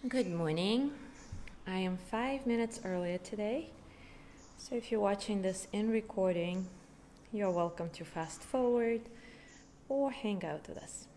Good morning. I am 5 minutes earlier today, so if you're watching this in recording, you're welcome to fast forward or hang out with us.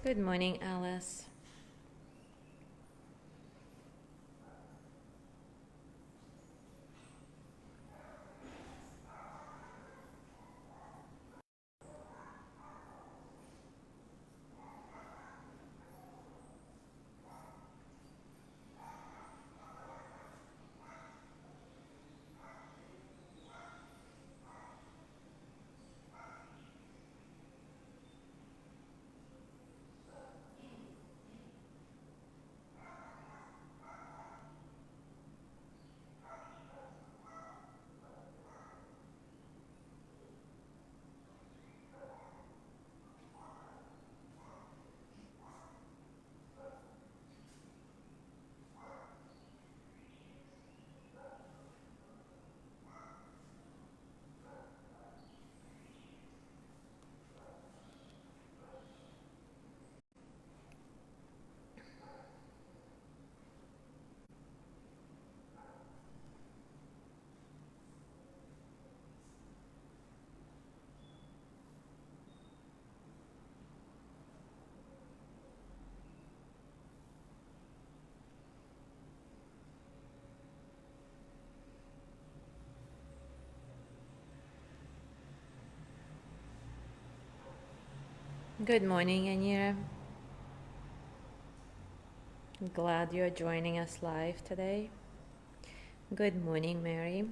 Good morning, Alice. Good morning, Anira. Glad you're joining us live today. Good morning, Mary.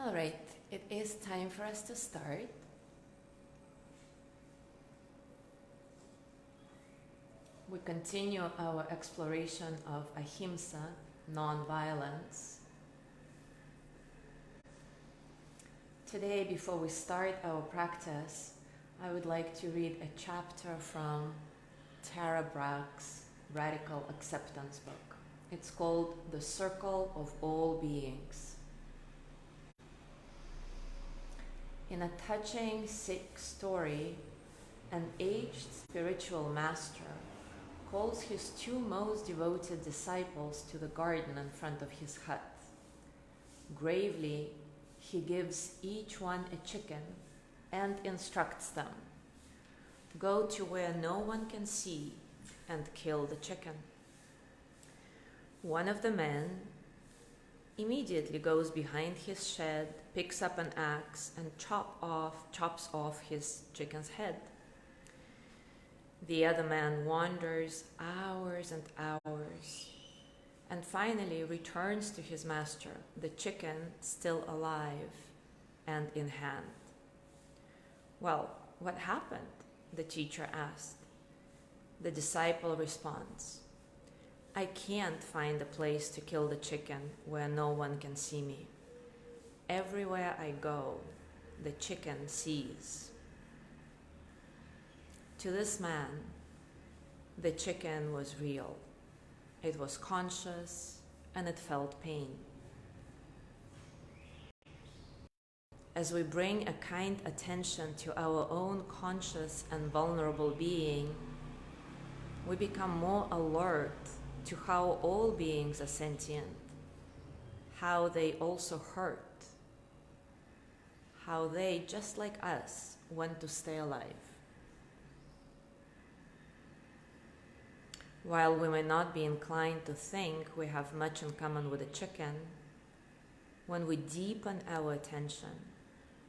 All right. It is time for us to start. We continue our exploration of AHIMSA, non-violence. Today, before we start our practice, I would like to read a chapter from Tara Brach's Radical Acceptance book. It's called The Circle of All Beings. In a touching Sikh story, an aged spiritual master calls his two most devoted disciples to the garden in front of his hut. Gravely, he gives each one a chicken and instructs them, "Go to where no one can see and kill the chicken." One of the men immediately goes behind his shed, picks up an axe, and chops off his chicken's head. The other man wanders hours and hours, and finally returns to his master, the chicken still alive and in hand. "Well, what happened?" the teacher asked. The disciple responds, "I can't find a place to kill the chicken where no one can see me. Everywhere I go, the chicken sees." To this man, the chicken was real. It was conscious and it felt pain. As we bring a kind attention to our own conscious and vulnerable being, we become more alert to how all beings are sentient, how they also hurt, how they, just like us, want to stay alive. While we may not be inclined to think we have much in common with a chicken, when we deepen our attention,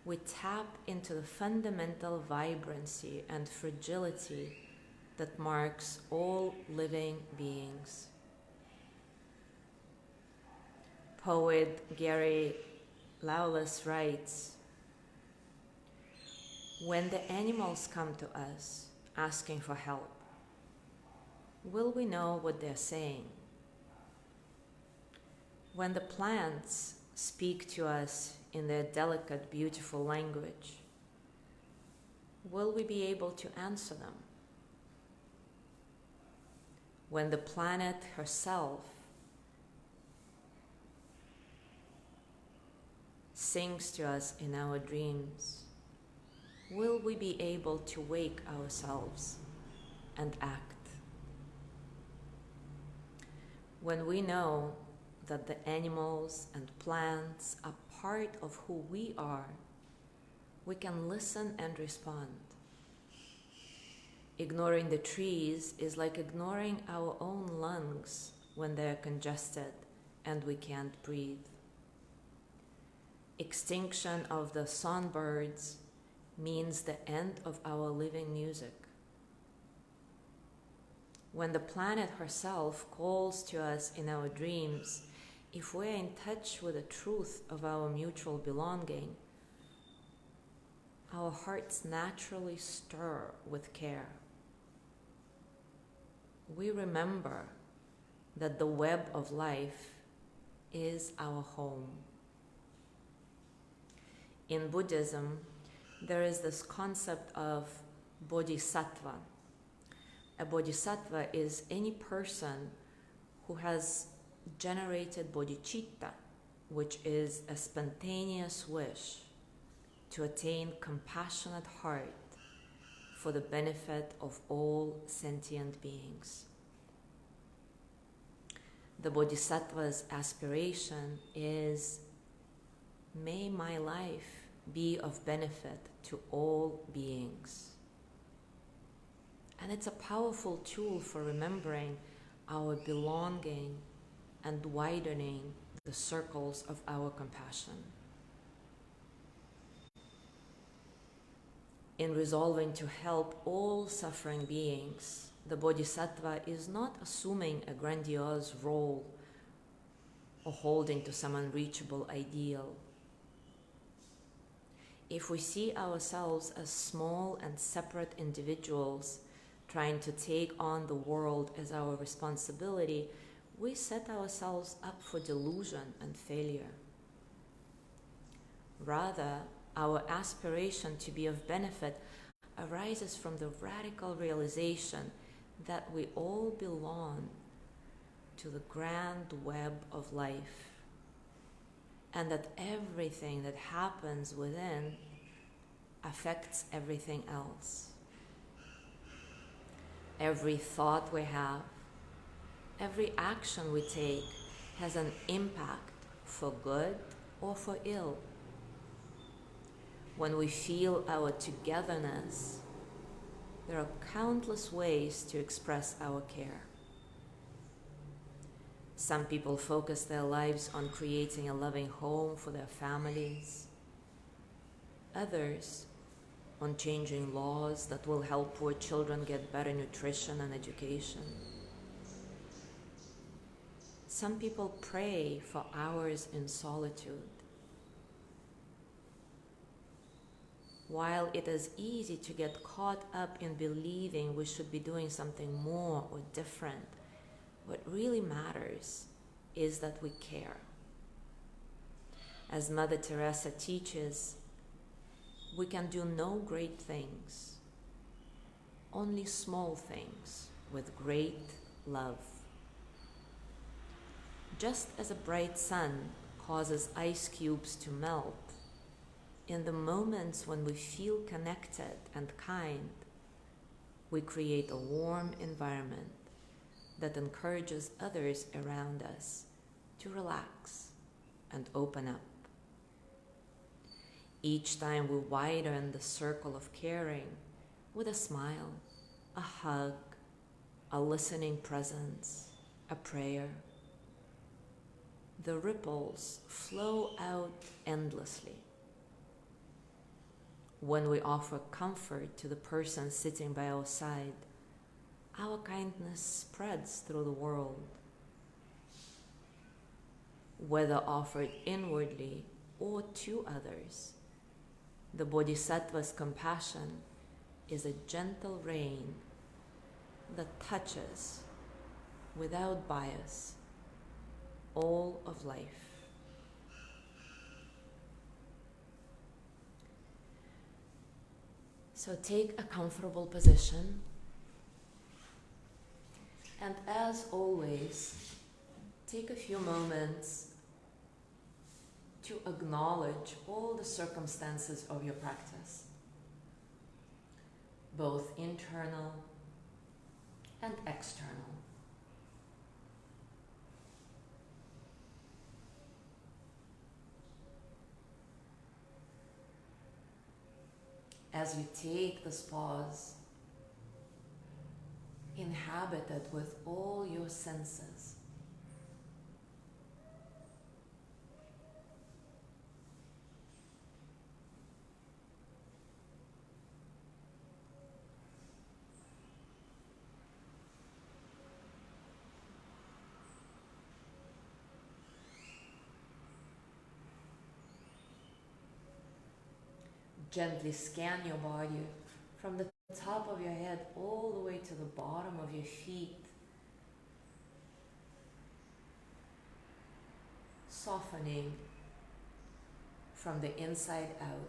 we tap into the fundamental vibrancy and fragility that marks all living beings. Poet Gary Lawless writes, "When the animals come to us asking for help, will we know what they're saying? When the plants speak to us in their delicate, beautiful language, will we be able to answer them? When the planet herself sings to us in our dreams, will we be able to wake ourselves and act? When we know that the animals and plants are part of who we are, we can listen and respond. Ignoring the trees is like ignoring our own lungs when they're congested and we can't breathe. Extinction of the songbirds means the end of our living music. When the planet herself calls to us in our dreams, if we're in touch with the truth of our mutual belonging, our hearts naturally stir with care. We remember that the web of life is our home. In Buddhism, there is this concept of bodhisattva. A bodhisattva is any person who has generated bodhicitta, which is a spontaneous wish to attain compassionate heart for the benefit of all sentient beings. The bodhisattva's aspiration is, "May my life be of benefit to all beings." And it's a powerful tool for remembering our belonging and widening the circles of our compassion. In resolving to help all suffering beings, the bodhisattva is not assuming a grandiose role or holding to some unreachable ideal. if we see ourselves as small and separate individuals trying to take on the world as our responsibility, we set ourselves up for delusion and failure. Rather, our aspiration to be of benefit arises from the radical realization that we all belong to the grand web of life, and that everything that happens within affects everything else. Every thought we have, every action we take has an impact for good or for ill. When we feel our togetherness, there are countless ways to express our care. Some people focus their lives on creating a loving home for their families. Others on changing laws that will help poor children get better nutrition and education. Some people pray for hours in solitude. While it is easy to get caught up in believing we should be doing something more or different, what really matters is that we care. As Mother Teresa teaches, we can do no great things, only small things with great love. Just as a bright sun causes ice cubes to melt, in the moments when we feel connected and kind, we create a warm environment that encourages others around us to relax and open up. Each time we widen the circle of caring with a smile, a hug, a listening presence, a prayer, the ripples flow out endlessly. When we offer comfort to the person sitting by our side, our kindness spreads through the world. Whether offered inwardly or to others, the Bodhisattva's compassion is a gentle rain that touches, without bias, all of life. So take a comfortable position, and as always, take a few moments to acknowledge all the circumstances of your practice, both internal and external. As you take this pause, inhabit it with all your senses. Gently scan your body from the top of your head all the way to the bottom of your feet, softening from the inside out.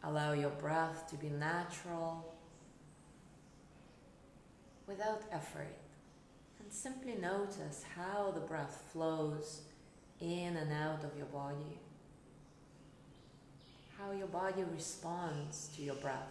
Allow your breath to be natural, without effort, and simply notice how the breath flows in and out of your body, how your body responds to your breath.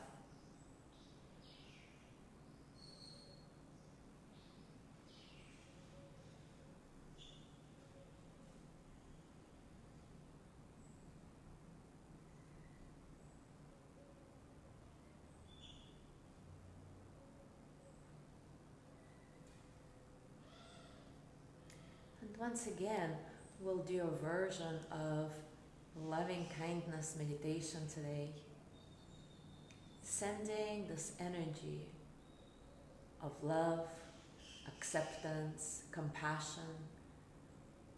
Once again, we'll do a version of loving kindness meditation today, sending this energy of love, acceptance, compassion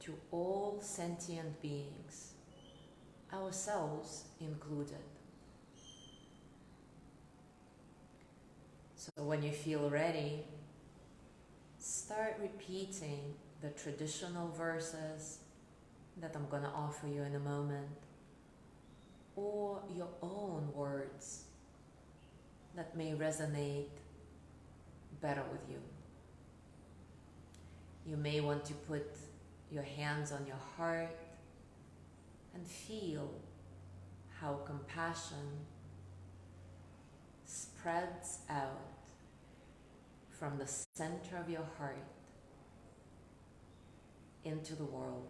to all sentient beings, ourselves included. So when you feel ready, start repeating the traditional verses that I'm going to offer you in a moment, or your own words that may resonate better with you. You may want to put your hands on your heart and feel how compassion spreads out from the center of your heart into the world.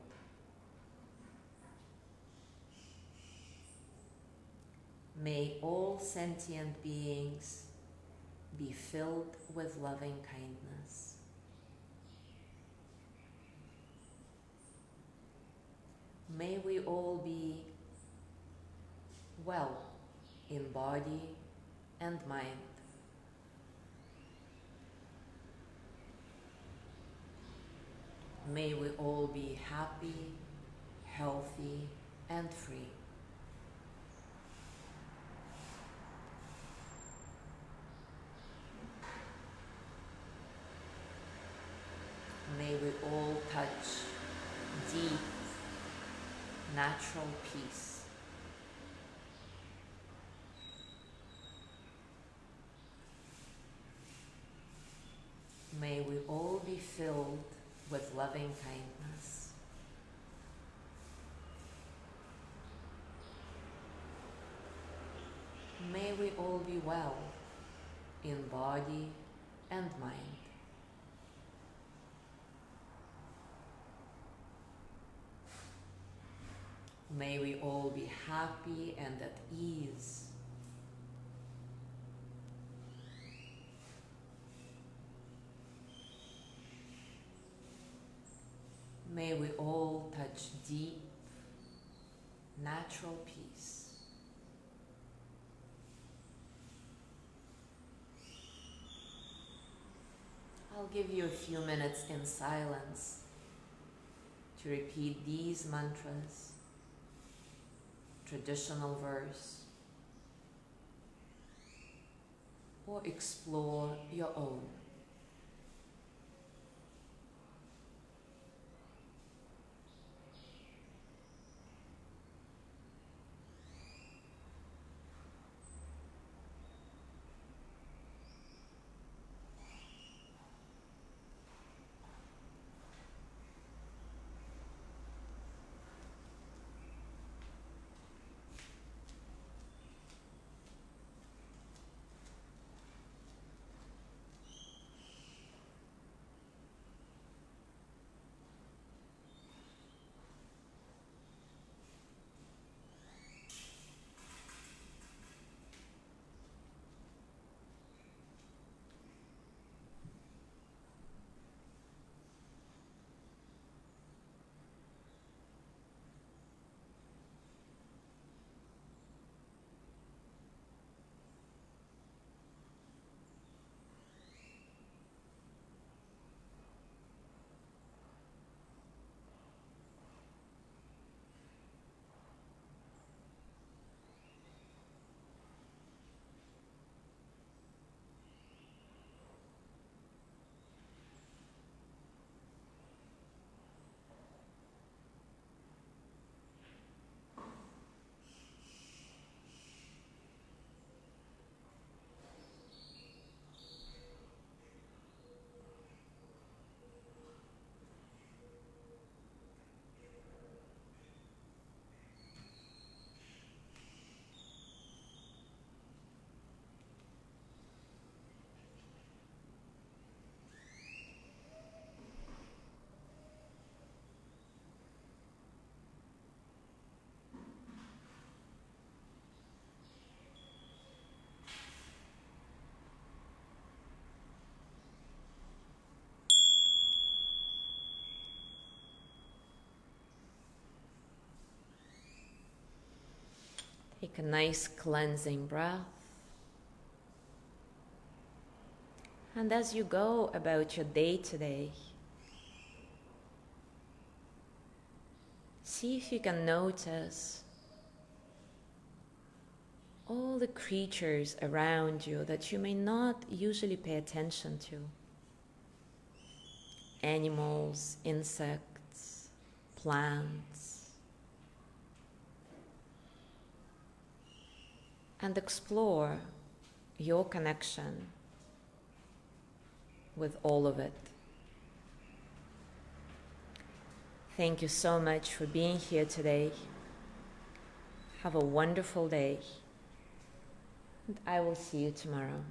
May all sentient beings be filled with loving kindness. May we all be well in body and mind. May we all be happy, healthy, and free. May we all touch deep, natural peace. May we all be filled with loving kindness. May we all be well in body and mind. May we all be happy and at ease. May we all touch deep, natural peace. I'll give you a few minutes in silence to repeat these mantras, traditional verse, or explore your own. Take a nice cleansing breath. And as you go about your day today, see if you can notice all the creatures around you that you may not usually pay attention to. Animals, insects, plants. And explore your connection with all of it. Thank you so much for being here today. Have a wonderful day. And I will see you tomorrow.